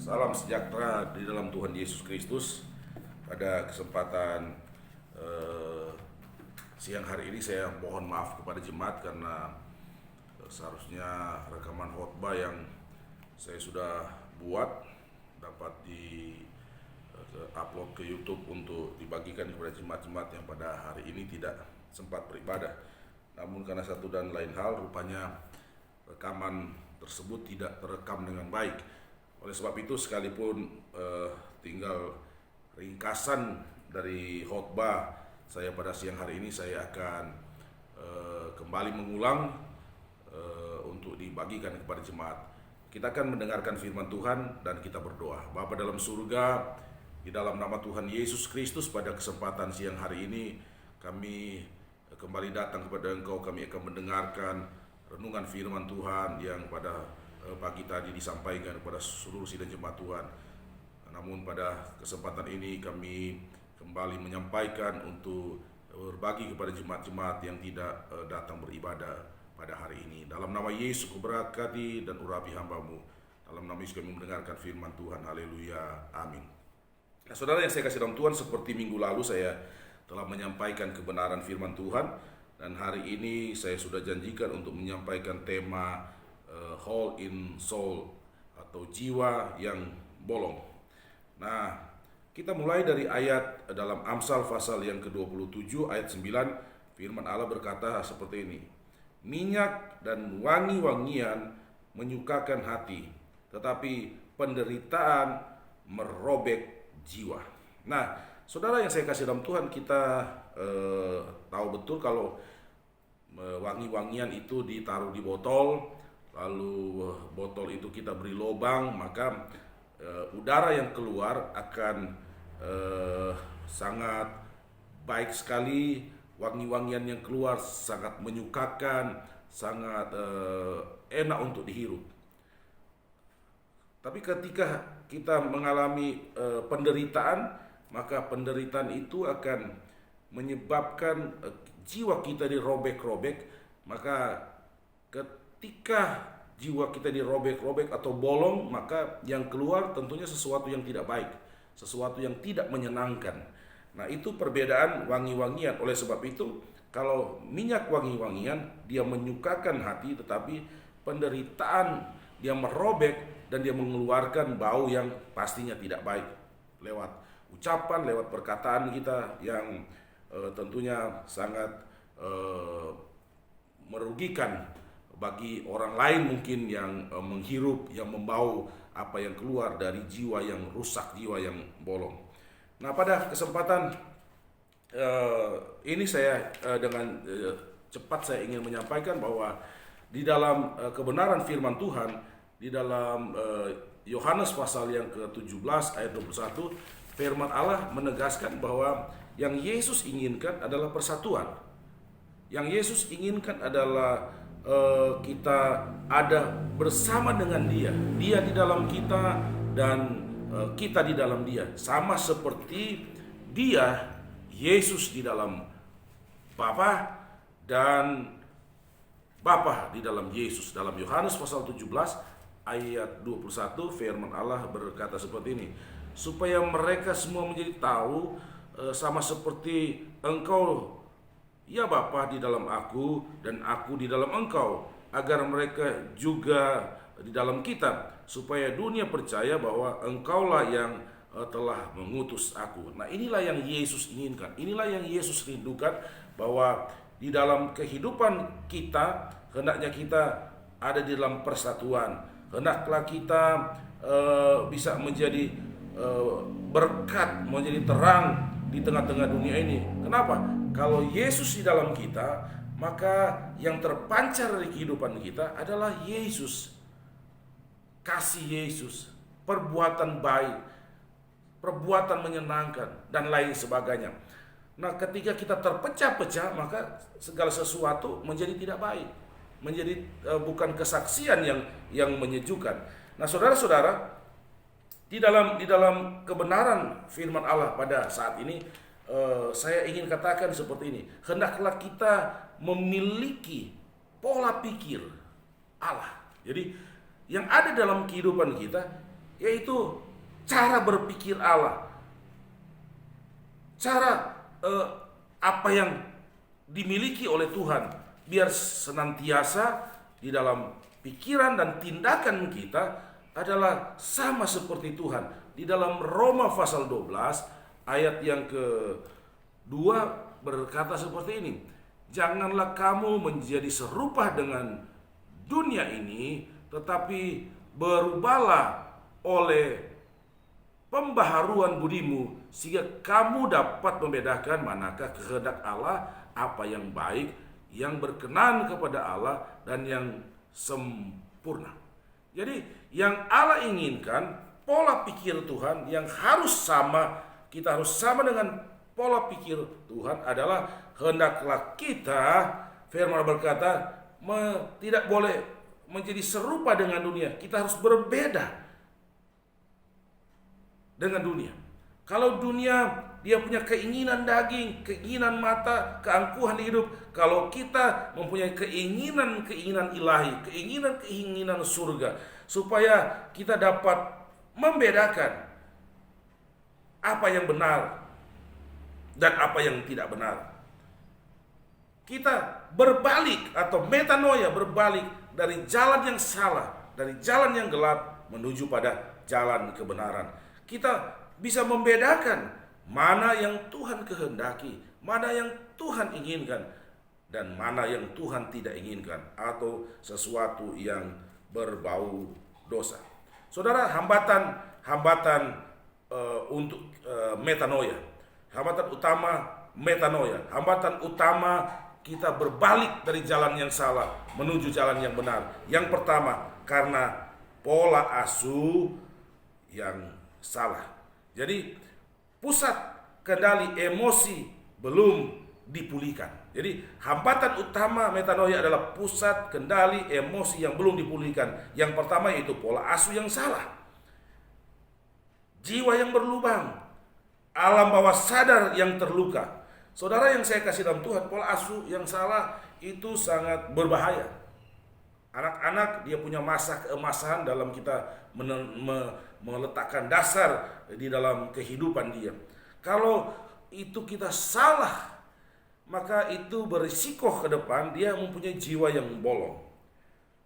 Salam sejahtera di dalam Tuhan Yesus Kristus. Pada kesempatan siang hari ini saya mohon maaf kepada jemaat karena seharusnya rekaman khotbah yang saya sudah buat dapat di upload ke YouTube untuk dibagikan kepada jemaat-jemaat yang pada hari ini tidak sempat beribadah. Namun karena satu dan lain hal, rupanya rekaman tersebut tidak terekam dengan baik. Oleh sebab itu, sekalipun tinggal ringkasan dari khotbah saya pada siang hari ini, saya akan kembali mengulang untuk dibagikan kepada jemaat. Kita akan mendengarkan firman Tuhan dan kita berdoa. Bapa dalam surga, di dalam nama Tuhan Yesus Kristus, pada kesempatan siang hari ini kami kembali datang kepada Engkau. Kami akan mendengarkan renungan firman Tuhan yang pada pagi tadi disampaikan kepada seluruh sidang jemaat Tuhan. Namun pada kesempatan ini kami kembali menyampaikan untuk berbagi kepada jemaat-jemaat yang tidak datang beribadah pada hari ini. Dalam nama Yesus kuberkati dan urapi hamba-Mu. Dalam nama Yesus kami mendengarkan firman Tuhan. Haleluya. Amin. Nah, saudara yang saya kasih dalam Tuhan, seperti minggu lalu saya telah menyampaikan kebenaran firman Tuhan, dan hari ini saya sudah janjikan untuk menyampaikan tema hole in soul atau jiwa yang bolong. Nah, kita mulai dari ayat dalam Amsal pasal yang ke-27 ayat 9. Firman Allah berkata seperti ini: minyak dan wangi-wangian menyukakan hati, tetapi penderitaan merobek jiwa. Nah, saudara yang saya kasih dalam Tuhan, kita tahu betul kalau wangi-wangian itu ditaruh di botol, lalu botol itu kita beri lubang, maka udara yang keluar akan sangat baik sekali. Wangi-wangian yang keluar sangat menyukakan, sangat enak untuk dihirup. Tapi ketika kita mengalami penderitaan, maka penderitaan itu akan menyebabkan jiwa kita dirobek-robek. Maka ketika jiwa kita dirobek-robek atau bolong, maka yang keluar tentunya sesuatu yang tidak baik, sesuatu yang tidak menyenangkan. Nah, itu perbedaan wangi-wangian. Oleh sebab itu, kalau minyak wangi-wangian dia menyukakan hati, tetapi penderitaan dia merobek dan dia mengeluarkan bau yang pastinya tidak baik lewat ucapan, lewat perkataan kita yang tentunya sangat merugikan bagi orang lain mungkin yang menghirup, yang membau apa yang keluar dari jiwa yang rusak, jiwa yang bolong. Nah, pada kesempatan ini saya dengan cepat saya ingin menyampaikan bahwa di dalam kebenaran firman Tuhan, di dalam Yohanes pasal yang ke-17 ayat 21, firman Allah menegaskan bahwa yang Yesus inginkan adalah persatuan. Yang Yesus inginkan adalah kita ada bersama dengan Dia. Dia di dalam kita dan kita di dalam Dia. Sama seperti Dia, Yesus di dalam Bapa dan Bapa di dalam Yesus. Dalam Yohanes pasal 17 ayat 21 firman Allah berkata seperti ini: supaya mereka semua menjadi tahu sama seperti Engkau, ya Bapa, di dalam Aku dan Aku di dalam Engkau, agar mereka juga di dalam kita, supaya dunia percaya bahwa Engkaulah yang telah mengutus Aku. Nah, inilah yang Yesus inginkan, inilah yang Yesus rindukan, bahwa di dalam kehidupan kita hendaknya kita ada di dalam persatuan. Hendaklah kita bisa menjadi berkat, menjadi terang di tengah-tengah dunia ini. Kenapa? Kalau Yesus di dalam kita, maka yang terpancar dari kehidupan kita adalah Yesus. Kasih Yesus, perbuatan baik, perbuatan menyenangkan, dan lain sebagainya. Nah, ketika kita terpecah-pecah, maka segala sesuatu menjadi tidak baik, menjadi bukan kesaksian yang menyejukkan. Nah, saudara-saudara, di dalam kebenaran firman Allah pada saat ini, saya ingin katakan seperti ini: hendaklah kita memiliki pola pikir Allah. Jadi yang ada dalam kehidupan kita yaitu cara berpikir Allah, cara apa yang dimiliki oleh Tuhan, biar senantiasa di dalam pikiran dan tindakan kita adalah sama seperti Tuhan. Di dalam Roma pasal 12 ayat yang kedua berkata seperti ini, janganlah kamu menjadi serupa dengan dunia ini, tetapi berubahlah oleh pembaharuan budimu, sehingga kamu dapat membedakan manakah kehendak Allah, apa yang baik, yang berkenan kepada Allah, dan yang sempurna. Jadi yang Allah inginkan, pola pikir Tuhan yang harus sama, kita harus sama dengan pola pikir Tuhan adalah hendaklah kita, firman berkata, tidak boleh menjadi serupa dengan dunia. Kita harus berbeda dengan dunia. Kalau dunia dia punya keinginan daging, keinginan mata, keangkuhan hidup. Kalau kita mempunyai keinginan ilahi, keinginan surga, supaya kita dapat membedakan apa yang benar dan apa yang tidak benar. Kita berbalik atau metanoia, berbalik dari jalan yang salah, dari jalan yang gelap menuju pada jalan kebenaran. Kita bisa membedakan mana yang Tuhan kehendaki, mana yang Tuhan inginkan, dan mana yang Tuhan tidak inginkan, atau sesuatu yang berbau dosa. Saudara, hambatan untuk metanoia, hambatan utama metanoia, hambatan utama kita berbalik dari jalan yang salah menuju jalan yang benar. Yang pertama, karena pola asuh yang salah. Jadi pusat kendali emosi belum dipulihkan. Jadi hambatan utama metanoia adalah pusat kendali emosi yang belum dipulihkan. Yang pertama yaitu pola asuh yang salah, jiwa yang berlubang, alam bawah sadar yang terluka. Saudara yang saya kasih dalam Tuhan, pola asuh yang salah itu sangat berbahaya. Anak-anak dia punya masa keemasan dalam kita meletakkan dasar di dalam kehidupan dia. Kalau itu kita salah, maka itu berisiko ke depan dia mempunyai jiwa yang bolong.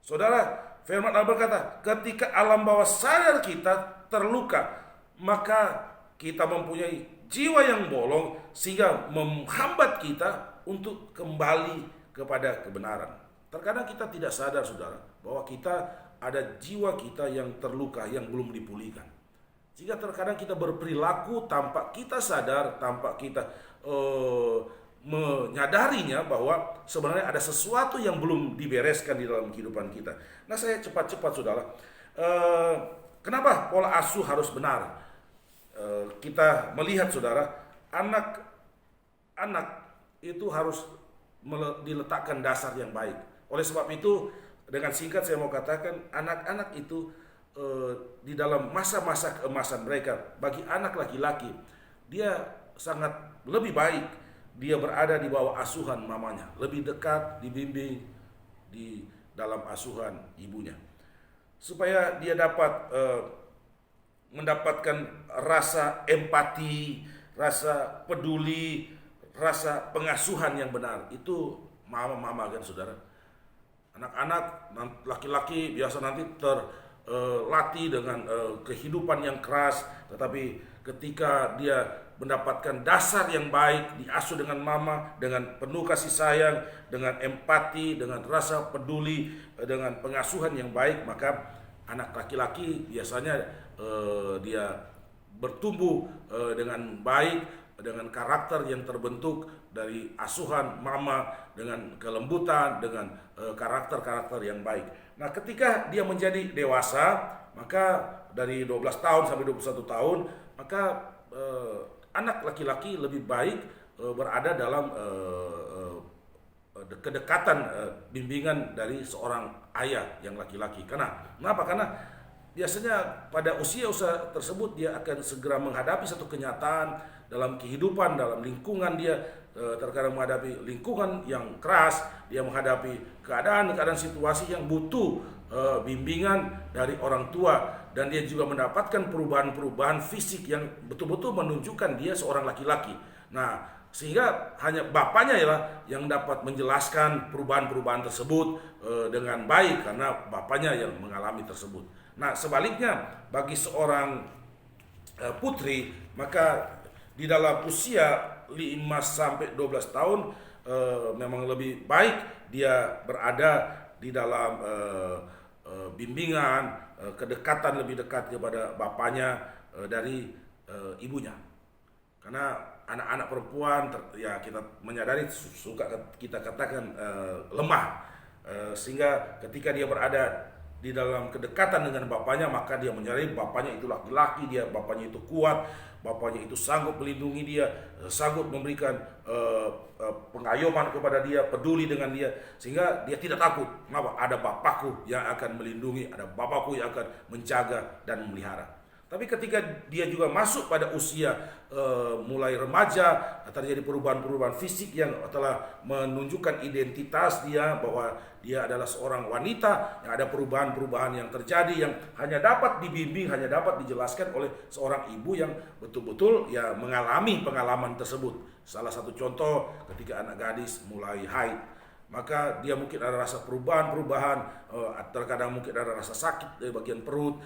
Saudara, firman Allah berkata, ketika alam bawah sadar kita terluka, maka kita mempunyai jiwa yang bolong sehingga menghambat kita untuk kembali kepada kebenaran. Terkadang kita tidak sadar, saudara, bahwa kita ada jiwa kita yang terluka, yang belum dipulihkan. Sehingga terkadang kita berperilaku tanpa kita sadar, tanpa kita menyadarinya bahwa sebenarnya ada sesuatu yang belum dibereskan di dalam kehidupan kita. Nah, saya cepat-cepat, saudara. Kenapa pola asuh harus benar? Kita melihat, saudara, anak itu harus diletakkan dasar yang baik. Oleh sebab itu, dengan singkat saya mau katakan, anak-anak itu di dalam masa-masa keemasan mereka, bagi anak laki-laki, dia sangat lebih baik dia berada di bawah asuhan mamanya, lebih dekat, dibimbing di dalam asuhan ibunya, supaya dia dapat mendapatkan rasa empati, rasa peduli, rasa pengasuhan yang benar. Itu mama-mama kan, saudara. Anak-anak laki-laki biasa nanti terlatih dengan kehidupan yang keras, tetapi ketika dia mendapatkan dasar yang baik, diasuh dengan mama, dengan penuh kasih sayang, dengan empati, dengan rasa peduli, dengan pengasuhan yang baik, maka anak laki-laki biasanya dia bertumbuh dengan baik, dengan karakter yang terbentuk dari asuhan mama, dengan kelembutan, dengan karakter-karakter yang baik. Nah, ketika dia menjadi dewasa, maka dari 12 tahun sampai 21 tahun, maka anak laki-laki lebih baik berada dalam kedekatan bimbingan dari seorang ayah yang laki-laki. Kenapa? Karena biasanya pada usia tersebut dia akan segera menghadapi satu kenyataan dalam kehidupan, dalam lingkungan dia, terkadang menghadapi lingkungan yang keras, dia menghadapi keadaan situasi yang butuh bimbingan dari orang tua, dan dia juga mendapatkan perubahan-perubahan fisik yang betul-betul menunjukkan dia seorang laki-laki. Nah, sehingga hanya bapaknya ya yang dapat menjelaskan perubahan-perubahan tersebut dengan baik, karena bapaknya yang mengalami tersebut. Nah, sebaliknya bagi seorang putri, maka di dalam usia 5 sampai 12 tahun memang lebih baik dia berada di dalam bimbingan, kedekatan lebih dekat kepada bapaknya dari ibunya. Karena anak-anak perempuan ya kita menyadari suka kita katakan lemah, sehingga ketika dia berada di dalam kedekatan dengan bapaknya, maka dia menyadari bapaknya itu laki-laki, bapaknya itu kuat, bapaknya itu sanggup melindungi dia, sanggup memberikan pengayoman kepada dia, peduli dengan dia, sehingga dia tidak takut. Kenapa? Ada bapakku yang akan melindungi, ada bapakku yang akan menjaga dan memelihara. Tapi ketika dia juga masuk pada usia mulai remaja, terjadi perubahan-perubahan fisik yang telah menunjukkan identitas dia, bahwa dia adalah seorang wanita, yang ada perubahan-perubahan yang terjadi yang hanya dapat dibimbing, hanya dapat dijelaskan oleh seorang ibu yang betul-betul ya mengalami pengalaman tersebut. Salah satu contoh ketika anak gadis mulai haid, maka dia mungkin ada rasa perubahan-perubahan, terkadang mungkin ada rasa sakit di bagian perut,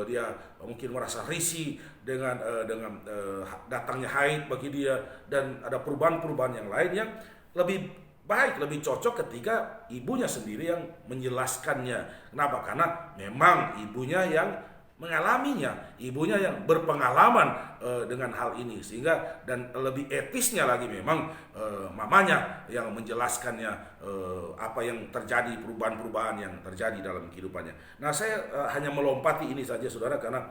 dia mungkin merasa risih dengan datangnya haid bagi dia, dan ada perubahan-perubahan yang lain yang lebih baik, lebih cocok ketika ibunya sendiri yang menjelaskannya. Kenapa? Karena memang ibunya yang mengalaminya, ibunya yang berpengalaman dengan hal ini, sehingga dan lebih etisnya lagi memang mamanya yang menjelaskannya apa yang terjadi, perubahan-perubahan yang terjadi dalam kehidupannya. Nah, saya hanya melompati ini saja saudara, karena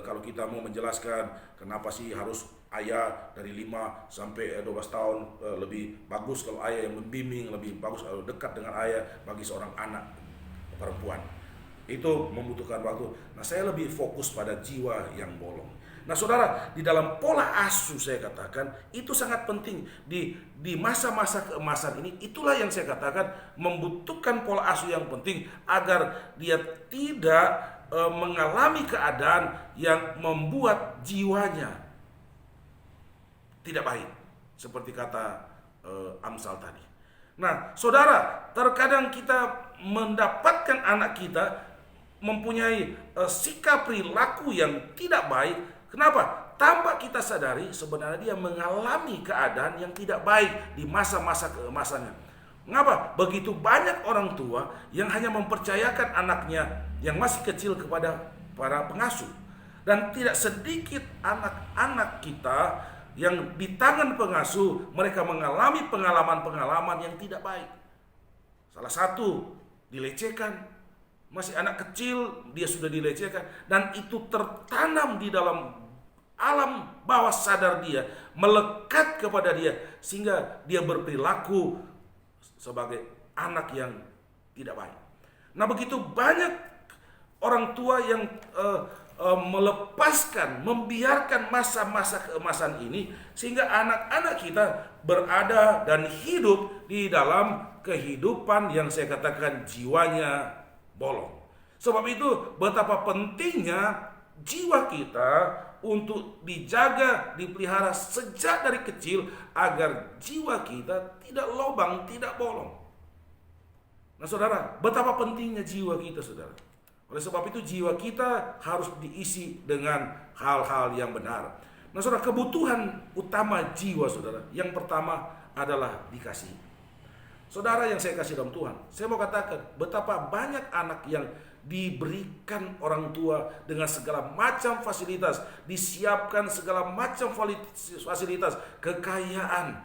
kalau kita mau menjelaskan kenapa sih harus ayah dari 5 sampai 12 tahun, lebih bagus kalau ayah yang membimbing, lebih bagus kalau dekat dengan ayah bagi seorang anak perempuan. Itu membutuhkan waktu. Nah, saya lebih fokus pada jiwa yang bolong. Nah, saudara, di dalam pola asuh saya katakan itu sangat penting di masa-masa keemasan ini. Itulah yang saya katakan membutuhkan pola asuh yang penting agar dia tidak mengalami keadaan yang membuat jiwanya tidak baik, seperti kata Amsal tadi. Nah, saudara, terkadang kita mendapatkan anak kita mempunyai sikap perilaku yang tidak baik. Kenapa? Tanpa kita sadari sebenarnya dia mengalami keadaan yang tidak baik di masa-masa keemasannya. Mengapa? Begitu banyak orang tua yang hanya mempercayakan anaknya yang masih kecil kepada para pengasuh, dan tidak sedikit anak-anak kita yang di tangan pengasuh mereka mengalami pengalaman-pengalaman yang tidak baik. Salah satu, dilecehkan. Masih anak kecil dia sudah dilecehkan, dan itu tertanam di dalam alam bawah sadar dia, melekat kepada dia, sehingga dia berperilaku sebagai anak yang tidak baik. Nah, begitu banyak orang tua yang melepaskan, membiarkan masa-masa keemasan ini, sehingga anak-anak kita berada dan hidup di dalam kehidupan yang saya katakan jiwanya bolong. Sebab itu betapa pentingnya jiwa kita untuk dijaga, dipelihara sejak dari kecil, agar jiwa kita tidak lobang, tidak bolong. Nah, saudara, betapa pentingnya jiwa kita, saudara. Oleh sebab itu jiwa kita harus diisi dengan hal-hal yang benar. Nah, saudara, kebutuhan utama jiwa, saudara, yang pertama adalah dikasihi. Saudara yang saya kasih dalam Tuhan, saya mau katakan betapa banyak anak yang diberikan orang tua dengan segala macam fasilitas, disiapkan segala macam fasilitas, kekayaan,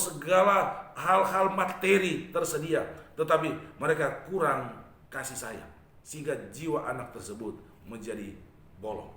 segala hal-hal materi tersedia, tetapi mereka kurang kasih sayang, sehingga jiwa anak tersebut menjadi bolong.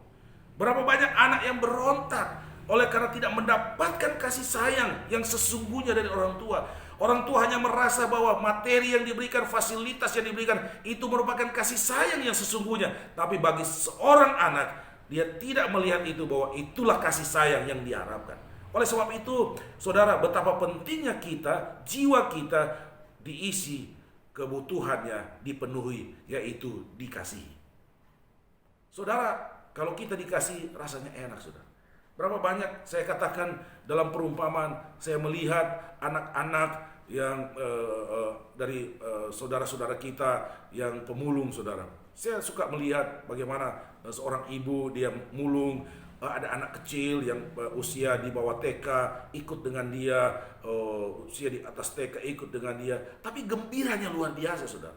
Berapa banyak anak yang berontak oleh karena tidak mendapatkan kasih sayang yang sesungguhnya dari orang tua. Orang tua hanya merasa bahwa materi yang diberikan, fasilitas yang diberikan itu merupakan kasih sayang yang sesungguhnya. Tapi bagi seorang anak, dia tidak melihat itu bahwa itulah kasih sayang yang diharapkan. Oleh sebab itu, saudara, betapa pentingnya kita, jiwa kita diisi kebutuhannya dipenuhi, yaitu dikasihi. Saudara, kalau kita dikasih rasanya enak, saudara. Berapa banyak saya katakan dalam perumpamaan, saya melihat anak-anak yang dari saudara-saudara kita yang pemulung, saudara. Saya suka melihat bagaimana seorang ibu dia mulung, ada anak kecil yang usia di bawah TK ikut dengan dia, usia di atas TK ikut dengan dia, tapi gembiranya luar biasa, saudara.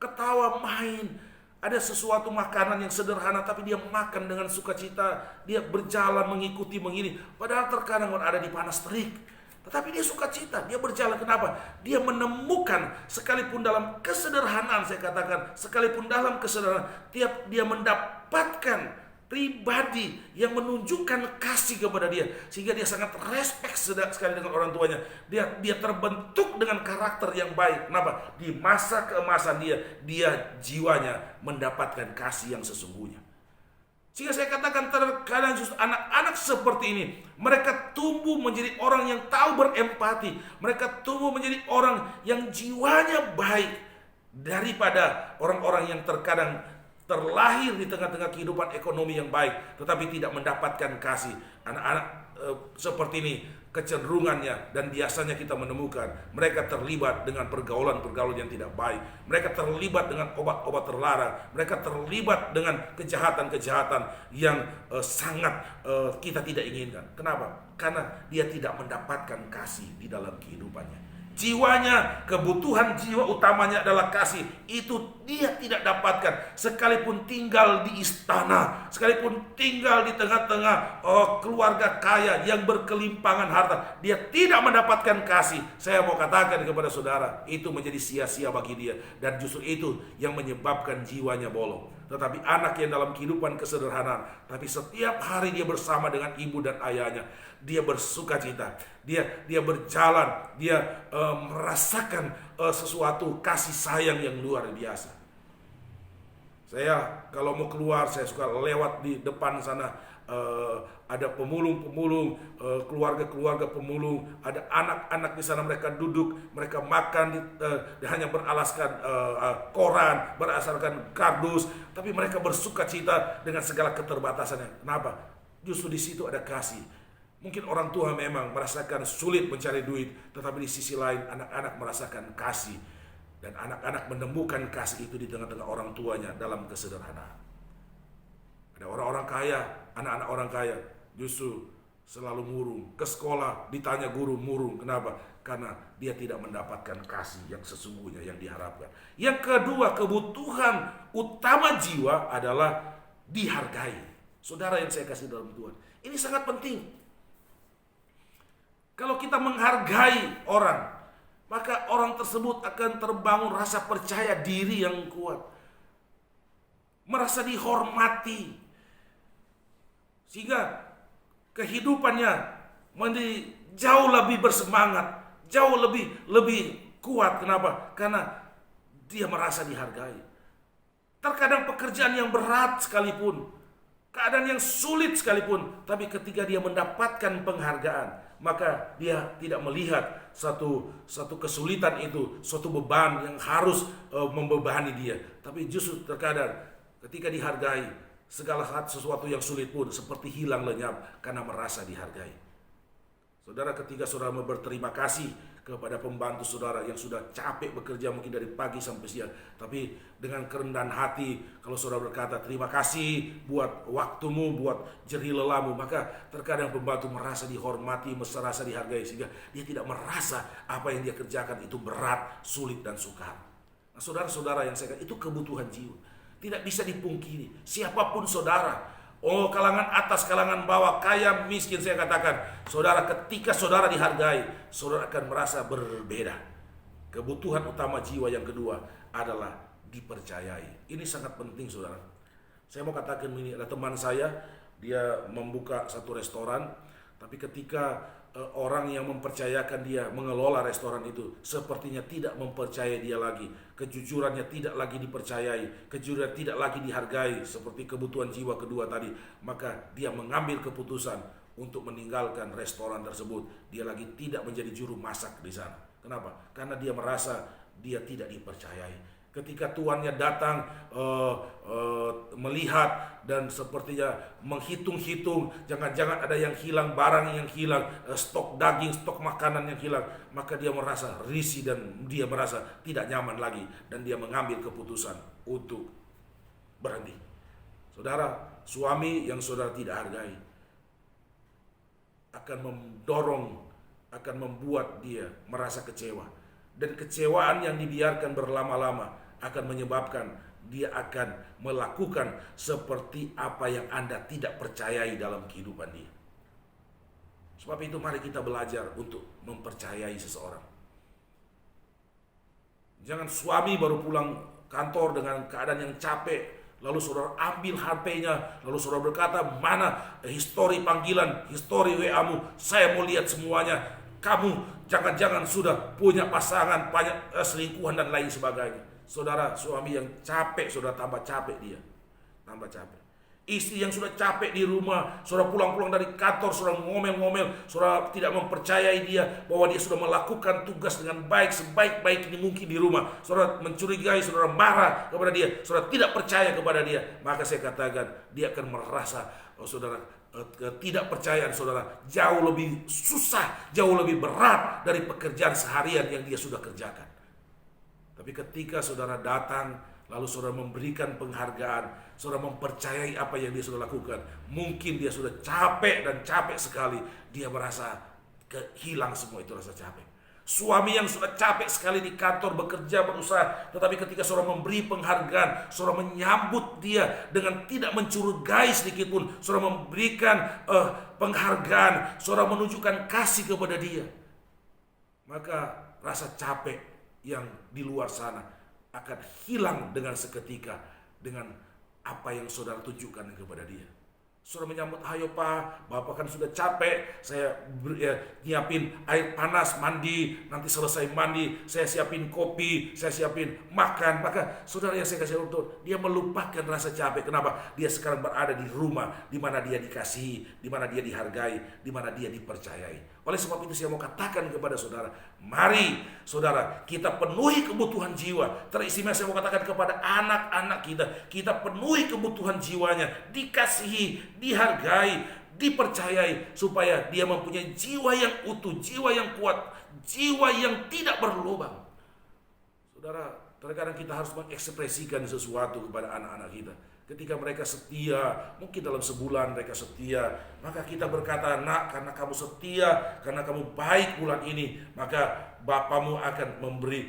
Ketawa, main, ada sesuatu makanan yang sederhana tapi dia makan dengan sukacita, dia berjalan mengikuti begini, padahal terkadang ada di panas terik, tetapi dia sukacita, dia berjalan. Kenapa? Dia menemukan, sekalipun dalam kesederhanaan, saya katakan, sekalipun dalam kesederhanaan, tiap dia mendapatkan pribadi yang menunjukkan kasih kepada dia, sehingga dia sangat respect sekali dengan orang tuanya. Dia terbentuk dengan karakter yang baik. Kenapa? Di masa keemasan dia jiwanya mendapatkan kasih yang sesungguhnya. Sehingga saya katakan terkadang justru anak-anak seperti ini, mereka tumbuh menjadi orang yang tahu berempati, mereka tumbuh menjadi orang yang jiwanya baik, daripada orang-orang yang terkadang terlahir di tengah-tengah kehidupan ekonomi yang baik tetapi tidak mendapatkan kasih. Anak-anak seperti ini kecenderungannya, dan biasanya kita menemukan mereka terlibat dengan pergaulan-pergaulan yang tidak baik, mereka terlibat dengan obat-obat terlarang, mereka terlibat dengan kejahatan-kejahatan yang sangat kita tidak inginkan. Kenapa? Karena dia tidak mendapatkan kasih di dalam kehidupannya. Jiwanya, kebutuhan jiwa utamanya adalah kasih. Itu dia tidak dapatkan. Sekalipun tinggal di istana, sekalipun tinggal di tengah-tengah keluarga kaya yang berkelimpangan harta, dia tidak mendapatkan kasih. Saya mau katakan kepada saudara, itu menjadi sia-sia bagi dia. Dan justru itu yang menyebabkan jiwanya bolong. Tetapi anak yang dalam kehidupan kesederhanaan, tapi setiap hari dia bersama dengan ibu dan ayahnya, dia bersuka cita, dia berjalan, dia merasakan sesuatu kasih sayang yang luar biasa. Saya kalau mau keluar, saya suka lewat di depan sana, ada pemulung-pemulung, keluarga-keluarga pemulung, ada anak-anak di sana, mereka duduk, mereka makan hanya beralaskan koran, beralaskan kardus, tapi mereka bersuka cita dengan segala keterbatasannya. Kenapa? Justru di situ ada kasih. Mungkin orang tua memang merasakan sulit mencari duit, tetapi di sisi lain anak-anak merasakan kasih, dan anak-anak menemukan kasih itu di tengah-tengah orang tuanya dalam kesederhanaan. Ada orang-orang kaya, anak-anak orang kaya justru selalu murung. Ke sekolah ditanya guru murung. Kenapa? Karena dia tidak mendapatkan kasih yang sesungguhnya yang diharapkan. Yang kedua, kebutuhan utama jiwa adalah dihargai. Saudara yang saya kasih dalam Tuhan, ini sangat penting. Kalau kita menghargai orang, maka orang tersebut akan terbangun rasa percaya diri yang kuat, merasa dihormati, sehingga kehidupannya menjadi jauh lebih bersemangat, jauh lebih kuat. Kenapa? Karena dia merasa dihargai. Terkadang pekerjaan yang berat sekalipun, keadaan yang sulit sekalipun, tapi ketika dia mendapatkan penghargaan, maka dia tidak melihat satu kesulitan itu, suatu beban yang harus membebani dia. Tapi justru terkadang ketika dihargai, segala sesuatu yang sulit pun seperti hilang lenyap karena merasa dihargai. Saudara, ketika saudara berterima kasih kepada pembantu saudara yang sudah capek bekerja mungkin dari pagi sampai siang, tapi dengan kerendahan hati, kalau saudara berkata terima kasih buat waktumu, buat jerih lelahmu, maka terkadang pembantu merasa dihormati, merasa dihargai, sehingga dia tidak merasa apa yang dia kerjakan itu berat, sulit, dan sukar. Nah, saudara-saudara yang saya katakan, itu kebutuhan jiwa, tidak bisa dipungkiri. Siapapun saudara, kalangan atas, kalangan bawah, kaya, miskin, saya katakan, saudara, ketika saudara dihargai, saudara akan merasa berbeda. Kebutuhan utama jiwa yang kedua adalah dipercayai. Ini sangat penting, saudara. Saya mau katakan ini, ada teman saya, dia membuka satu restoran, tapi ketika orang yang mempercayakan dia mengelola restoran itu sepertinya tidak mempercayai dia lagi, kejujurannya tidak lagi dipercayai, kejujuran tidak lagi dihargai seperti kebutuhan jiwa kedua tadi, maka dia mengambil keputusan untuk meninggalkan restoran tersebut. Dia lagi tidak menjadi juru masak di sana. Kenapa? Karena dia merasa dia tidak dipercayai. Ketika tuannya datang melihat dan sepertinya menghitung-hitung, jangan-jangan ada yang hilang, barang yang hilang, stok daging, stok makanan yang hilang, maka dia merasa risih dan dia merasa tidak nyaman lagi dan dia mengambil keputusan untuk berhenti. Saudara, suami yang saudara tidak hargai akan mendorong, akan membuat dia merasa kecewa. Dan kecewaan yang dibiarkan berlama-lama akan menyebabkan dia akan melakukan seperti apa yang Anda tidak percayai dalam kehidupan dia. Sebab itu mari kita belajar untuk mempercayai seseorang. Jangan suami baru pulang kantor dengan keadaan yang capek, lalu saudara ambil HP-nya, lalu saudara berkata, mana histori panggilan, histori WA-mu, saya mau lihat semuanya. Kamu jangan-jangan sudah punya pasangan, banyak selingkuhan dan lain sebagainya. Saudara, suami yang capek, saudara tambah capek dia. Tambah capek. Istri yang sudah capek di rumah, saudara pulang-pulang dari kantor, saudara ngomel-ngomel, saudara tidak mempercayai dia bahwa dia sudah melakukan tugas dengan baik, sebaik-baik ini mungkin di rumah. Saudara mencurigai, saudara marah kepada dia, saudara tidak percaya kepada dia. Maka saya katakan, dia akan merasa, saudara, ketidakpercayaan saudara jauh lebih susah, jauh lebih berat dari pekerjaan seharian yang dia sudah kerjakan. Tapi ketika saudara datang, lalu saudara memberikan penghargaan, saudara mempercayai apa yang dia sudah lakukan, mungkin dia sudah capek dan capek sekali, dia merasa hilang semua itu rasa capek. Suami yang sudah capek sekali di kantor bekerja berusaha, tetapi ketika saudara memberi penghargaan, saudara menyambut dia dengan tidak mencurigai sedikit pun, saudara memberikan penghargaan, saudara menunjukkan kasih kepada dia, maka rasa capek yang di luar sana akan hilang dengan seketika dengan apa yang saudara tunjukkan kepada dia. Saudara menyambut, ayo Pak, Bapak kan sudah capek, saya nyiapin air panas mandi, nanti selesai mandi, saya siapin kopi, saya siapin makan. Maka saudara yang saya kasih untuk dia melupakan rasa capek. Kenapa? Dia sekarang berada di rumah, di mana dia dikasihi, di mana dia dihargai, di mana dia dipercayai. Oleh sebab itu saya mau katakan kepada saudara, mari saudara kita penuhi kebutuhan jiwa. Teristimewa saya mau katakan kepada anak-anak kita, kita penuhi kebutuhan jiwanya, dikasihi, dihargai, dipercayai, supaya dia mempunyai jiwa yang utuh, jiwa yang kuat, jiwa yang tidak berlubang. Saudara, terkadang kita harus mengekspresikan sesuatu kepada anak-anak kita. Ketika mereka setia, mungkin dalam sebulan mereka setia, maka kita berkata, nak, karena kamu setia, karena kamu baik bulan ini, maka Bapamu akan memberi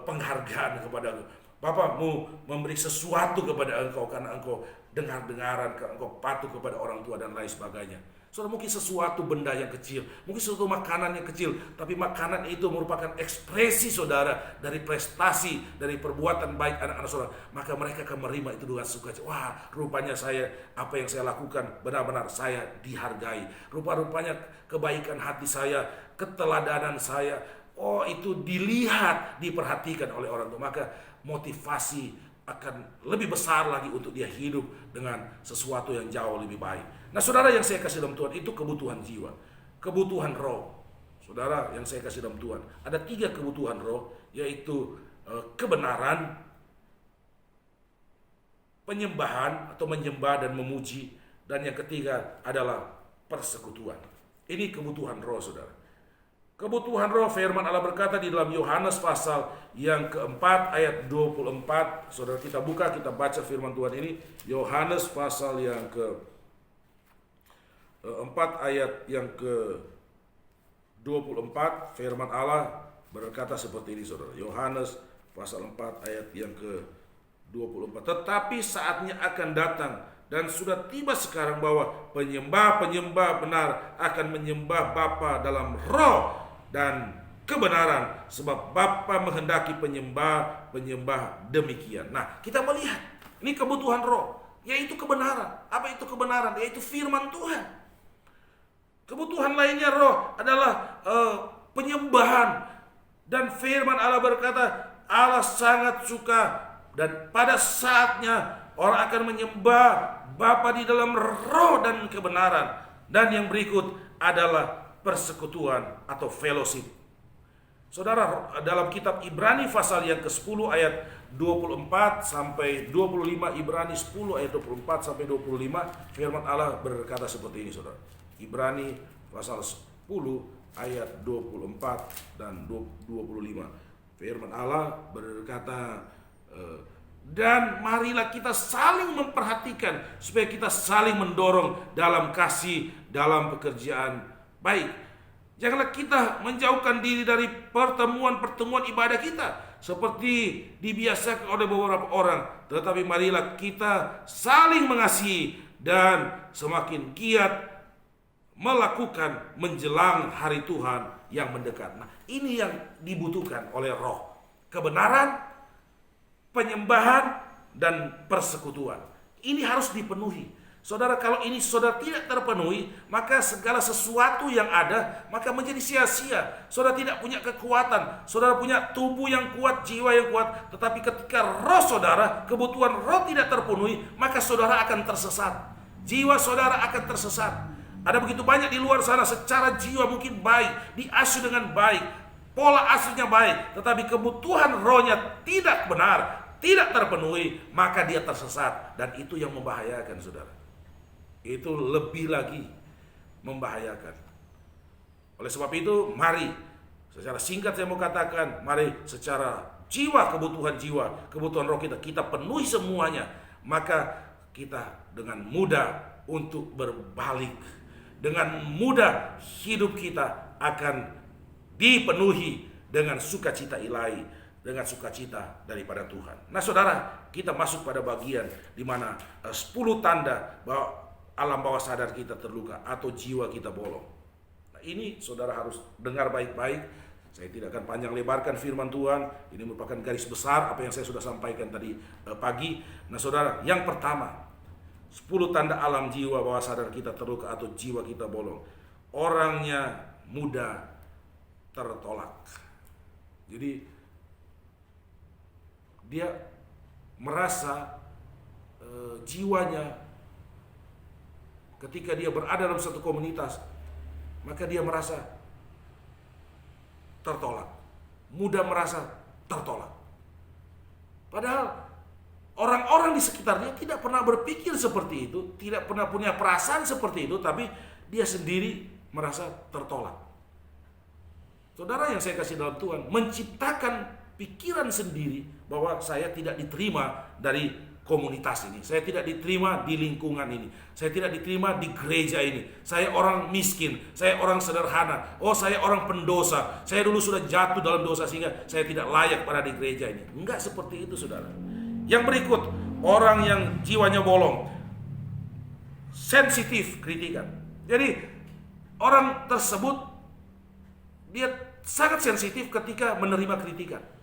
penghargaan kepadamu. Bapamu memberi sesuatu kepada engkau karena engkau dengar-dengaran, engkau patuh kepada orang tua dan lain sebagainya. Saudara, mungkin sesuatu benda yang kecil, mungkin sesuatu makanan yang kecil, tapi makanan itu merupakan ekspresi saudara dari prestasi, dari perbuatan baik anak-anak saudara. Maka mereka akan menerima itu dengan sukacita. Wah, rupanya saya, apa yang saya lakukan benar-benar saya dihargai. Rupa-rupanya kebaikan hati saya, keteladanan saya, oh itu dilihat, diperhatikan oleh orang tua. Maka motivasi akan lebih besar lagi untuk dia hidup dengan sesuatu yang jauh lebih baik. Nah saudara yang saya kasih dalam Tuhan, itu kebutuhan jiwa, kebutuhan roh. Saudara yang saya kasih dalam Tuhan, ada 3 kebutuhan roh, yaitu kebenaran, penyembahan atau menyembah dan memuji, dan yang ketiga adalah persekutuan. Ini kebutuhan roh saudara. Kebutuhan roh, firman Allah berkata di dalam Yohanes pasal yang keempat ayat 24. Saudara kita buka, kita baca firman Tuhan ini. Yohanes pasal yang keempat ayat yang ke-24. Firman Allah berkata seperti ini saudara. Yohanes pasal 4 ayat yang ke-24. Tetapi saatnya akan datang dan sudah tiba sekarang bahwa penyembah-penyembah benar akan menyembah Bapa dalam roh dan kebenaran, sebab Bapa menghendaki penyembah-penyembah demikian. Nah, kita melihat ini kebutuhan roh, yaitu kebenaran. Apa itu kebenaran? Yaitu firman Tuhan. Kebutuhan lainnya roh adalah penyembahan. Dan firman Allah berkata, Allah sangat suka dan pada saatnya orang akan menyembah Bapa di dalam roh dan kebenaran. Dan yang berikut adalah persekutuan atau fellowship. Saudara, dalam kitab Ibrani pasal yang ke-10 ayat 24 sampai 25, Ibrani 10 ayat 24 sampai 25, firman Allah berkata seperti ini, saudara. Ibrani pasal 10 ayat 24 dan 25. Firman Allah berkata, dan marilah kita saling memperhatikan supaya kita saling mendorong dalam kasih, dalam pekerjaan baik. Janganlah kita menjauhkan diri dari pertemuan-pertemuan ibadah kita seperti dibiasakan oleh beberapa orang, tetapi marilah kita saling mengasihi dan semakin giat melakukan menjelang hari Tuhan yang mendekat. Nah, ini yang dibutuhkan oleh roh. Kebenaran, penyembahan, dan persekutuan. Ini harus dipenuhi. Saudara, kalau ini saudara tidak terpenuhi, maka segala sesuatu yang ada maka menjadi sia-sia. Saudara tidak punya kekuatan, saudara punya tubuh yang kuat, jiwa yang kuat, tetapi ketika roh saudara, kebutuhan roh tidak terpenuhi, maka saudara akan tersesat. Jiwa saudara akan tersesat. Ada begitu banyak di luar sana secara jiwa mungkin baik, diasuh dengan baik, pola asuhnya baik, tetapi kebutuhan rohnya tidak benar, tidak terpenuhi, maka dia tersesat, dan itu yang membahayakan, saudara. Itu lebih lagi membahayakan. Oleh sebab itu, mari secara singkat saya mau katakan, mari secara jiwa, kebutuhan roh kita penuhi semuanya, maka kita dengan mudah untuk berbalik, dengan mudah hidup kita akan dipenuhi dengan sukacita ilahi, dengan sukacita daripada Tuhan. Nah, saudara, kita masuk pada bagian di mana 10 tanda bahwa alam bawah sadar kita terluka atau jiwa kita bolong. Nah, ini saudara harus dengar baik-baik. Saya tidak akan panjang lebarkan firman Tuhan. Ini merupakan garis besar apa yang saya sudah sampaikan tadi pagi. Nah, saudara, yang pertama, 10 tanda alam jiwa bawah sadar kita terluka atau jiwa kita bolong. Orangnya mudah tertolak. Jadi dia merasa jiwanya ketika dia berada dalam satu komunitas, maka dia merasa tertolak, mudah merasa tertolak. Padahal orang-orang di sekitarnya tidak pernah berpikir seperti itu, tidak pernah punya perasaan seperti itu, tapi dia sendiri merasa tertolak. Saudara yang saya kasih dalam Tuhan, menciptakan pikiran sendiri bahwa saya tidak diterima dari komunitas ini, saya tidak diterima di lingkungan ini, saya tidak diterima di gereja ini, saya orang miskin, saya orang sederhana, saya orang pendosa, saya dulu sudah jatuh dalam dosa sehingga saya tidak layak pada di gereja ini. Enggak seperti itu, saudara. Yang berikut, orang yang jiwanya bolong, sensitif kritikan. Jadi orang tersebut dia sangat sensitif ketika menerima kritikan.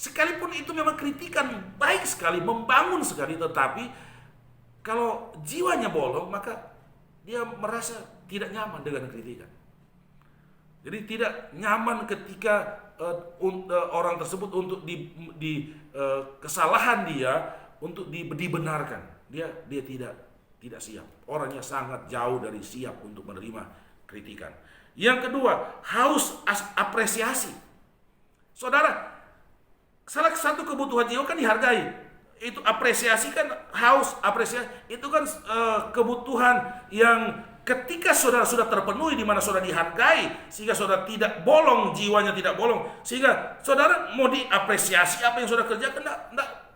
Sekalipun itu memang kritikan baik sekali, membangun sekali, tetapi kalau jiwanya bolong, maka dia merasa tidak nyaman dengan kritikan. Jadi tidak nyaman ketika orang tersebut untuk kesalahan dia untuk dibenarkan. Dia tidak siap. Orangnya sangat jauh dari siap untuk menerima kritikan. Yang kedua, haus apresiasi. Saudara, salah satu kebutuhan jiwa kan dihargai. Itu apresiasi kan, haus apresiasi. Itu kan kebutuhan yang ketika saudara sudah terpenuhi, di mana saudara dihargai, sehingga saudara tidak bolong, jiwanya tidak bolong, sehingga saudara mau diapresiasi apa yang saudara kerjakan,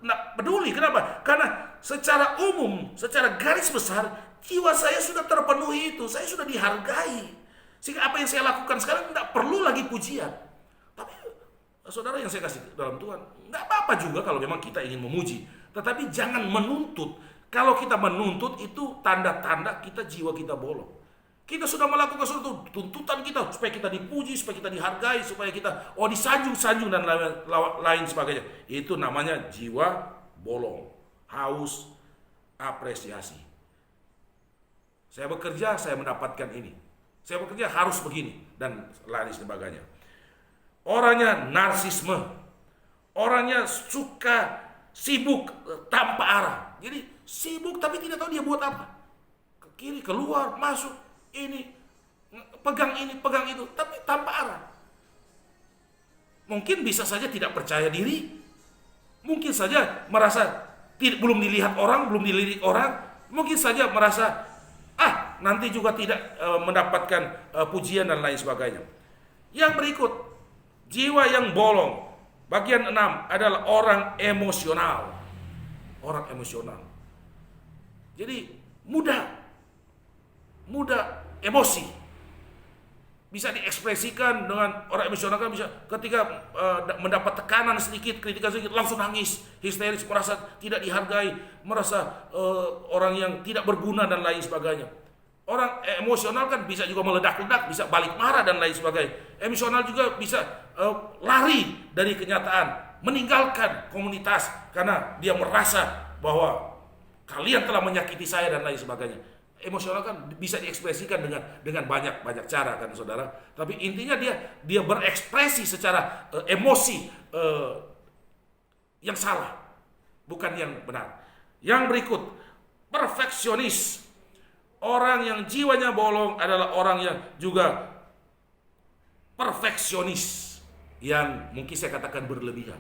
enggak peduli. Kenapa? Karena secara umum, secara garis besar, jiwa saya sudah terpenuhi itu, saya sudah dihargai, sehingga apa yang saya lakukan sekarang enggak perlu lagi pujian. Tapi saudara yang saya kasih dalam Tuhan, enggak apa-apa juga kalau memang kita ingin memuji, tetapi jangan menuntut. Kalau kita menuntut, itu tanda-tanda jiwa kita bolong. Kita sudah melakukan suatu tuntutan kita supaya kita dipuji, supaya kita dihargai, supaya kita disanjung-sanjung dan lain sebagainya. Itu namanya jiwa bolong, haus apresiasi. Saya bekerja, saya mendapatkan ini. Saya bekerja harus begini dan lain sebagainya. Orangnya narsisme. Orangnya suka sibuk tanpa arah. Jadi sibuk tapi tidak tahu dia buat apa. Ke kiri, keluar, masuk, ini, pegang itu, tapi tanpa arah. Mungkin bisa saja tidak percaya diri, mungkin saja merasa belum dilihat orang, belum dilirik orang, mungkin saja merasa nanti juga tidak mendapatkan pujian dan lain sebagainya. Yang berikut, jiwa yang bolong, bagian 6 adalah orang emosional. Orang emosional. Jadi mudah emosi. Bisa diekspresikan dengan orang emosional kan bisa ketika mendapat tekanan sedikit, kritikan sedikit langsung nangis, histeris, merasa tidak dihargai, merasa orang yang tidak berguna dan lain sebagainya. Orang emosional kan bisa juga meledak-ledak, bisa balik marah dan lain sebagainya. Emosional juga bisa lari dari kenyataan, meninggalkan komunitas karena dia merasa bahwa kalian telah menyakiti saya dan lain sebagainya. Emosional kan bisa diekspresikan dengan banyak cara kan saudara. Tapi intinya dia berekspresi secara emosi yang salah, bukan yang benar. Yang berikut, perfeksionis. Orang yang jiwanya bolong adalah orang yang juga perfeksionis, yang mungkin saya katakan berlebihan.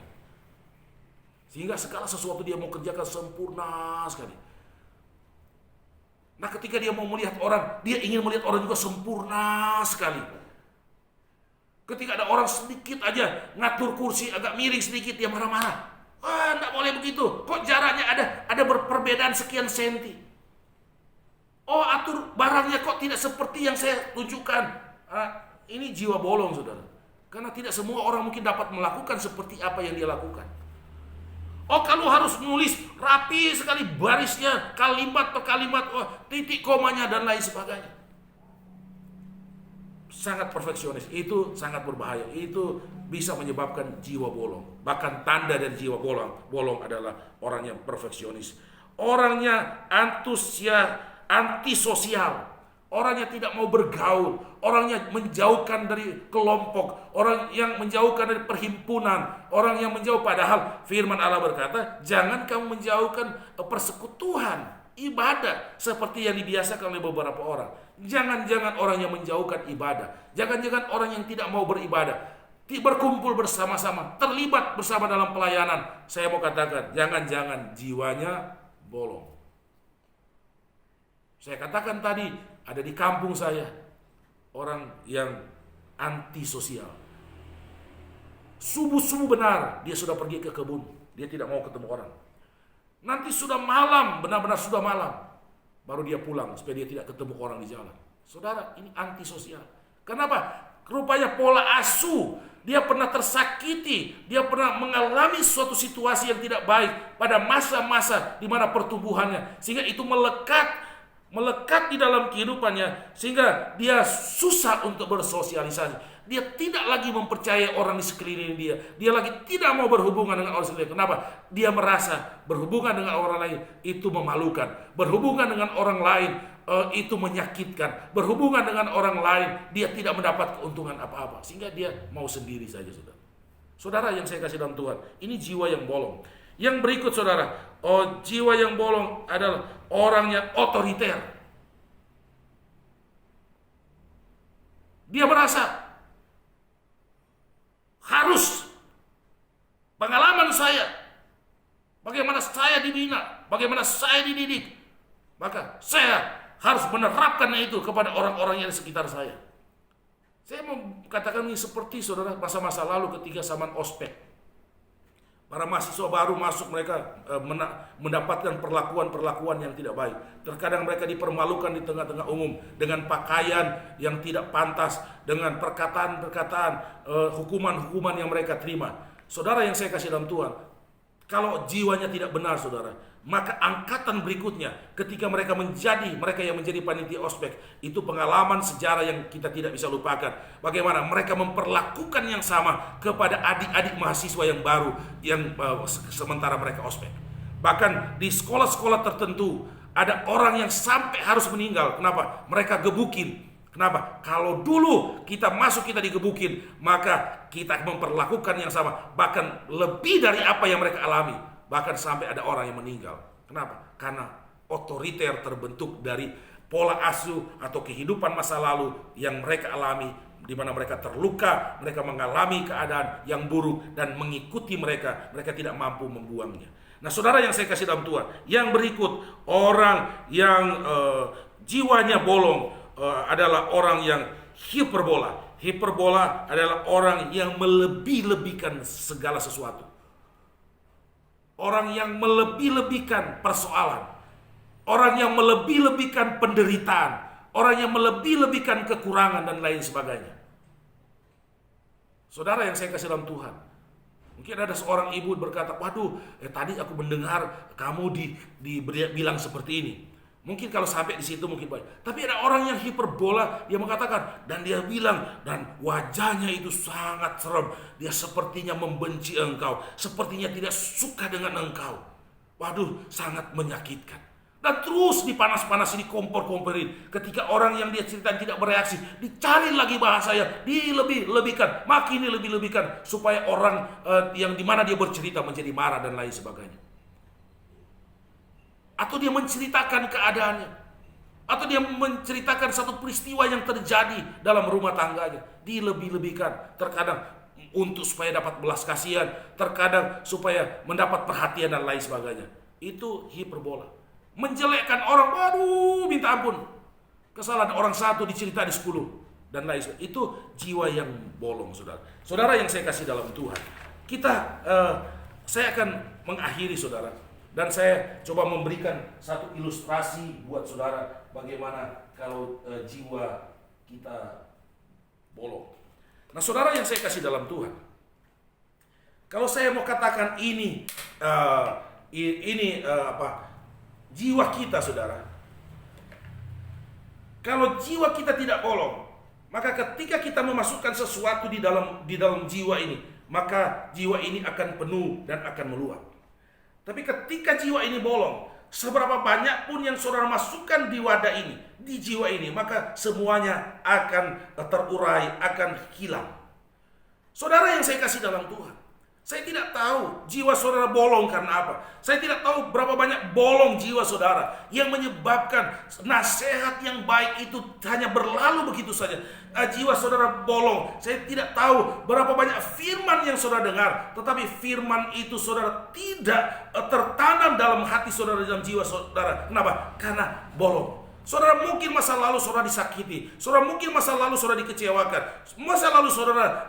Sehingga segala sesuatu dia mau kerjakan sempurna sekali. Nah, ketika dia mau melihat orang, dia ingin melihat orang juga sempurna sekali. Ketika ada orang sedikit aja ngatur kursi agak miring sedikit, dia marah-marah. Enggak boleh begitu. Kok jaraknya ada perbedaan sekian senti? Atur barangnya kok tidak seperti yang saya tunjukkan. Ini jiwa bolong, saudara. Karena tidak semua orang mungkin dapat melakukan seperti apa yang dia lakukan. Kalau harus nulis rapi sekali barisnya, kalimat per kalimat, titik komanya dan lain sebagainya. Sangat perfeksionis, itu sangat berbahaya. Itu bisa menyebabkan jiwa bolong. Bahkan tanda dari jiwa bolong adalah orang yang perfeksionis. Orangnya antisosial. Orang yang tidak mau bergaul, orang yang menjauhkan dari kelompok, orang yang menjauhkan dari perhimpunan, orang yang menjauh. Padahal firman Allah berkata, jangan kamu menjauhkan persekutuan, ibadah seperti yang dibiasakan oleh beberapa orang. Jangan-jangan orang yang menjauhkan ibadah, jangan-jangan orang yang tidak mau beribadah, berkumpul bersama-sama, terlibat bersama dalam pelayanan. Saya mau katakan, jangan-jangan jiwanya bolong. Saya katakan tadi, ada di kampung saya orang yang antisosial. Subuh-subuh benar dia sudah pergi ke kebun, dia tidak mau ketemu orang. Nanti sudah malam, benar-benar sudah malam, baru dia pulang supaya dia tidak ketemu orang di jalan. Saudara, ini antisosial. Kenapa? Rupanya pola asuh, dia pernah tersakiti, dia pernah mengalami suatu situasi yang tidak baik pada masa-masa di mana pertumbuhannya, sehingga itu melekat di dalam kehidupannya, sehingga dia susah untuk bersosialisasi. Dia tidak lagi mempercayai orang di sekeliling dia. Dia lagi tidak mau berhubungan dengan orang sekeliling. Kenapa? Dia merasa berhubungan dengan orang lain itu memalukan. Berhubungan dengan orang lain itu menyakitkan. Berhubungan dengan orang lain dia tidak mendapat keuntungan apa-apa. Sehingga dia mau sendiri saja, saudara. Saudara yang saya kasih dalam Tuhan, ini jiwa yang bolong. Yang berikut, saudara, jiwa yang bolong adalah orang yang otoriter. Dia merasa harus pengalaman saya, bagaimana saya dibina, bagaimana saya dididik, maka saya harus menerapkan itu kepada orang-orang yang di sekitar saya. Saya mau katakan ini seperti, saudara, masa-masa lalu ketika zaman ospek. Para mahasiswa baru masuk, mereka mendapatkan perlakuan yang tidak baik. Terkadang mereka dipermalukan di tengah-tengah umum dengan pakaian yang tidak pantas, dengan perkataan-perkataan, hukuman-hukuman yang mereka terima. Saudara yang saya kasih dalam Tuhan, kalau jiwanya tidak benar, saudara, maka angkatan berikutnya ketika mereka yang menjadi panitia ospek, itu pengalaman sejarah yang kita tidak bisa lupakan. Bagaimana mereka memperlakukan yang sama kepada adik-adik mahasiswa yang baru yang sementara mereka ospek. Bahkan di sekolah-sekolah tertentu ada orang yang sampai harus meninggal. Kenapa? Mereka gebukin. Kenapa? Kalau dulu kita masuk, kita digebukin, maka kita memperlakukan yang sama, bahkan lebih dari apa yang mereka alami. Bahkan sampai ada orang yang meninggal. Kenapa? Karena otoriter terbentuk dari pola asuh atau kehidupan masa lalu yang mereka alami di mana mereka terluka, mereka mengalami keadaan yang buruk dan mengikuti mereka tidak mampu membuangnya. Nah, saudara yang saya kasih dalam Tuhan, yang berikut, orang yang jiwanya bolong adalah orang yang hiperbola. Hiperbola adalah orang yang melebih-lebihkan segala sesuatu. Orang yang melebih-lebihkan persoalan. Orang yang melebih-lebihkan penderitaan. Orang yang melebih-lebihkan kekurangan dan lain sebagainya. Saudara yang saya kasih dalam Tuhan, mungkin ada seorang ibu berkata, waduh, tadi aku mendengar kamu bilang seperti ini. Mungkin kalau sampai di situ mungkin baik. Tapi ada orang yang hiperbola, dia mengatakan, dan dia bilang, dan wajahnya itu sangat serem. Dia sepertinya membenci engkau, sepertinya tidak suka dengan engkau. Waduh, sangat menyakitkan. Dan terus dipanas-panasin, dikompor-komporin. Ketika orang yang dia ceritain tidak bereaksi, dicari lagi bahasanya, dilebih-lebihkan, makin dilebih-lebihkan, supaya orang yang dimana dia bercerita menjadi marah dan lain sebagainya. Atau dia menceritakan keadaannya, atau dia menceritakan satu peristiwa yang terjadi dalam rumah tangganya, dilebih-lebihkan. Terkadang untuk supaya dapat belas kasihan, terkadang supaya mendapat perhatian dan lain sebagainya. Itu hiperbola. Menjelekkan orang, waduh, minta ampun. Kesalahan orang satu dicerita di 10 dan lain sebagainya. Itu jiwa yang bolong, saudara. Saudara yang saya kasih dalam Tuhan, saya akan mengakhiri, saudara, dan saya coba memberikan satu ilustrasi buat saudara bagaimana kalau jiwa kita bolong. Nah, saudara yang saya kasih dalam Tuhan, kalau saya mau katakan jiwa kita, saudara, kalau jiwa kita tidak bolong, maka ketika kita memasukkan sesuatu di dalam jiwa ini, maka jiwa ini akan penuh dan akan meluap. Tapi ketika jiwa ini bolong, seberapa banyak pun yang saudara masukkan di wadah ini, di jiwa ini, maka semuanya akan terurai, akan hilang. Saudara yang saya kasih dalam Tuhan, saya tidak tahu jiwa saudara bolong karena apa. Saya tidak tahu berapa banyak bolong jiwa saudara yang menyebabkan nasihat yang baik itu hanya berlalu begitu saja. Jiwa saudara bolong. Saya tidak tahu berapa banyak firman yang saudara dengar, tetapi firman itu saudara tidak tertanam dalam hati saudara, dalam jiwa saudara. Kenapa? Karena bolong. Saudara mungkin masa lalu saudara disakiti, saudara mungkin masa lalu saudara dikecewakan, masa lalu saudara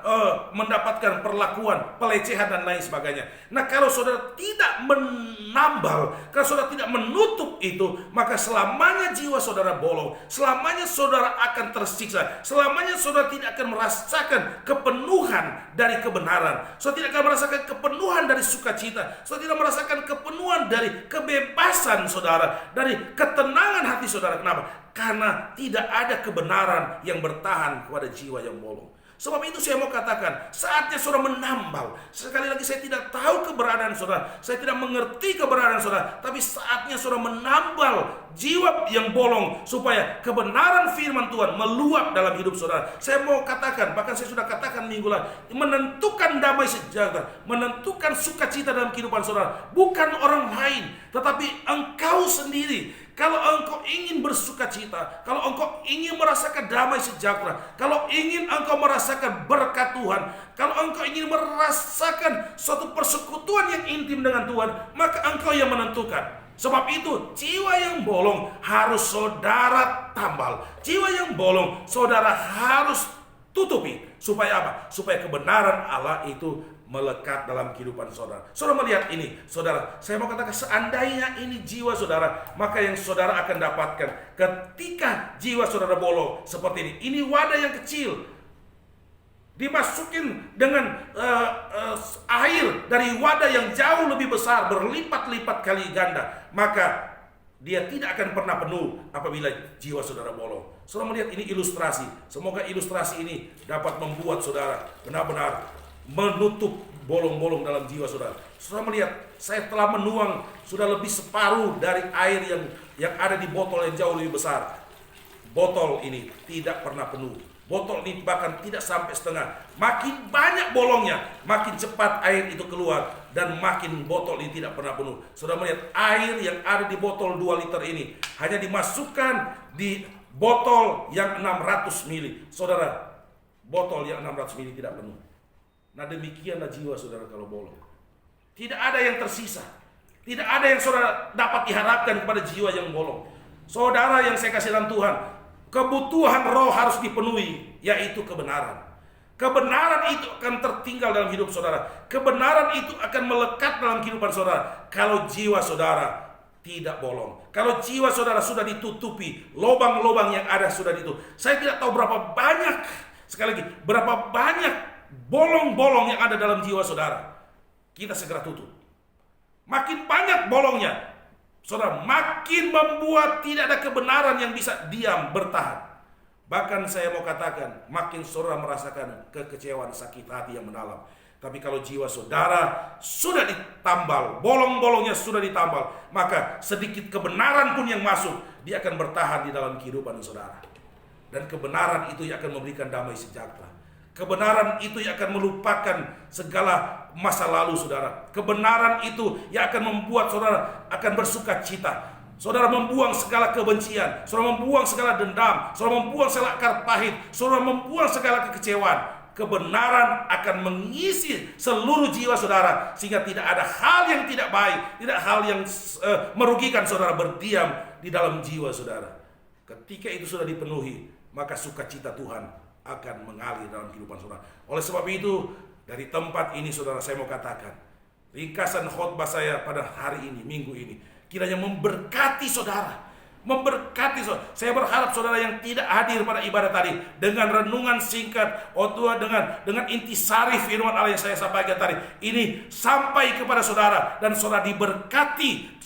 mendapatkan perlakuan, pelecehan dan lain sebagainya. Nah, kalau saudara tidak menambal, kalau saudara tidak menutup itu, maka selamanya jiwa saudara bolong, selamanya saudara akan tersiksa, selamanya saudara tidak akan merasakan kepenuhan dari kebenaran, saudara tidak akan merasakan kepenuhan dari sukacita, saudara tidak merasakan kepenuhan dari kebebasan saudara, dari ketenangan hati saudara. Kenapa? Karena tidak ada kebenaran yang bertahan kepada jiwa yang bolong. Sebab itu saya mau katakan, saatnya saudara menambal. Sekali lagi, saya tidak tahu keberadaan saudara, saya tidak mengerti keberadaan saudara, tapi saatnya saudara menambal jiwa yang bolong supaya kebenaran firman Tuhan meluap dalam hidup saudara. Saya mau katakan, bahkan saya sudah katakan minggu lalu, menentukan damai sejahtera, menentukan sukacita dalam kehidupan saudara bukan orang lain, tetapi engkau sendiri. Kalau engkau ingin bersukacita, kalau engkau ingin merasakan damai sejahtera, kalau ingin engkau merasakan berkat Tuhan, kalau engkau ingin merasakan suatu persekutuan yang intim dengan Tuhan, maka engkau yang menentukan. Sebab itu, jiwa yang bolong harus saudara tambal. Jiwa yang bolong saudara harus tutupi. Supaya apa? Supaya kebenaran Allah itu melekat dalam kehidupan saudara. Saudara melihat ini, saudara, saya mau katakan, seandainya ini jiwa saudara, maka yang saudara akan dapatkan ketika jiwa saudara bolong seperti ini. Ini wadah yang kecil, dimasukin dengan air dari wadah yang jauh lebih besar, berlipat-lipat kali ganda, maka dia tidak akan pernah penuh apabila jiwa saudara bolong. Saudara melihat ini ilustrasi. Semoga ilustrasi ini dapat membuat saudara benar-benar menutup bolong-bolong dalam jiwa saudara. Saudara melihat, saya telah menuang sudah lebih separuh dari air yang ada di botol yang jauh lebih besar. Botol ini tidak pernah penuh. Botol ini bahkan tidak sampai setengah. Makin banyak bolongnya, makin cepat air itu keluar, dan makin botol ini tidak pernah penuh. Saudara melihat, air yang ada di botol 2 liter ini hanya dimasukkan di botol yang 600 mili. Saudara, botol yang 600 ml tidak penuh. Nah demikianlah jiwa saudara kalau bolong. Tidak ada yang tersisa. Tidak ada yang saudara dapat diharapkan kepada jiwa yang bolong. Saudara yang saya kasih dalam Tuhan, kebutuhan roh harus dipenuhi, yaitu kebenaran. Kebenaran itu akan tertinggal dalam hidup saudara. Kebenaran itu akan melekat dalam kehidupan saudara kalau jiwa saudara tidak bolong. Kalau jiwa saudara sudah ditutupi, lubang-lubang yang ada sudah ditutup. Saya tidak tahu berapa banyak, sekali lagi, berapa banyak bolong-bolong yang ada dalam jiwa saudara. Kita segera tutup. Makin banyak bolongnya, saudara, makin membuat tidak ada kebenaran yang bisa diam bertahan. Bahkan saya mau katakan, makin saudara merasakan kekecewaan, sakit hati yang mendalam. Tapi kalau jiwa saudara sudah ditambal, bolong-bolongnya sudah ditambal, maka sedikit kebenaran pun yang masuk, dia akan bertahan di dalam kehidupan saudara. Dan kebenaran itu yang akan memberikan damai sejahtera. Kebenaran itu yang akan melupakan segala masa lalu saudara. Kebenaran itu yang akan membuat saudara akan bersuka cita. Saudara membuang segala kebencian, saudara membuang segala dendam, saudara membuang segala akar pahit, saudara membuang segala kekecewaan. Kebenaran akan mengisi seluruh jiwa saudara, sehingga tidak ada hal yang tidak baik, tidak hal yang merugikan saudara berdiam di dalam jiwa saudara. Ketika itu sudah dipenuhi, maka sukacita Tuhan akan mengalir dalam kehidupan saudara. Oleh sebab itu, dari tempat ini saudara, saya mau katakan, ringkasan khotbah saya pada hari ini, minggu ini, kiranya memberkati saudara. Memberkati saudara. Saya berharap saudara yang tidak hadir pada ibadah tadi, dengan renungan singkat, Tuhan, dengan intisari firman Allah yang saya sampaikan tadi, ini sampai kepada saudara, dan saudara diberkati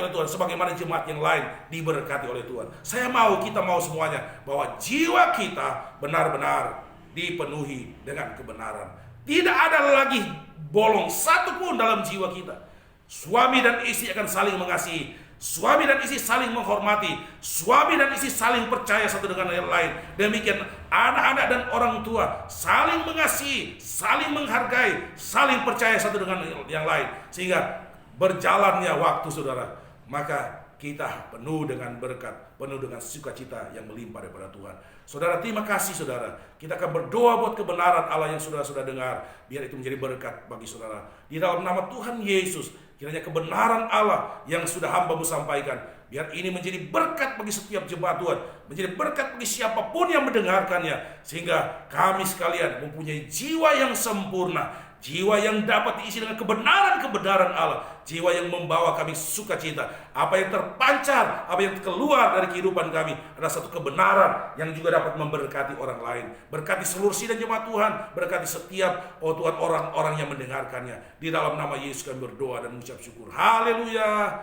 oleh Tuhan, sebagaimana jemaat yang lain diberkati oleh Tuhan. Kita mau semuanya, bahwa jiwa kita benar-benar dipenuhi dengan kebenaran. Tidak ada lagi bolong satupun dalam jiwa kita. Suami dan istri akan saling mengasihi, suami dan istri saling menghormati, suami dan istri saling percaya satu dengan yang lain. Demikian anak-anak dan orang tua saling mengasihi, saling menghargai, saling percaya satu dengan yang lain. Sehingga berjalannya waktu saudara, maka kita penuh dengan berkat, penuh dengan sukacita yang melimpah daripada Tuhan. Saudara, terima kasih saudara. Kita akan berdoa buat kebenaran Allah yang sudah dengar, biar itu menjadi berkat bagi saudara. Di dalam nama Tuhan Yesus, kiranya kebenaran Allah yang sudah hamba-Mu sampaikan, biar ini menjadi berkat bagi setiap jemaat Tuhan, menjadi berkat bagi siapapun yang mendengarkannya, sehingga kami sekalian mempunyai jiwa yang sempurna, jiwa yang dapat diisi dengan kebenaran-kebenaran Allah, jiwa yang membawa kami sukacita. Apa yang terpancar, apa yang keluar dari kehidupan kami adalah satu kebenaran yang juga dapat memberkati orang lain. Berkati seluruh sidang jemaat Tuhan, berkati setiap Tuhan orang-orang yang mendengarkannya. Di dalam nama Yesus kami berdoa dan mengucap syukur. Haleluya.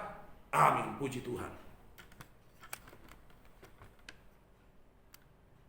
Amin. Puji Tuhan.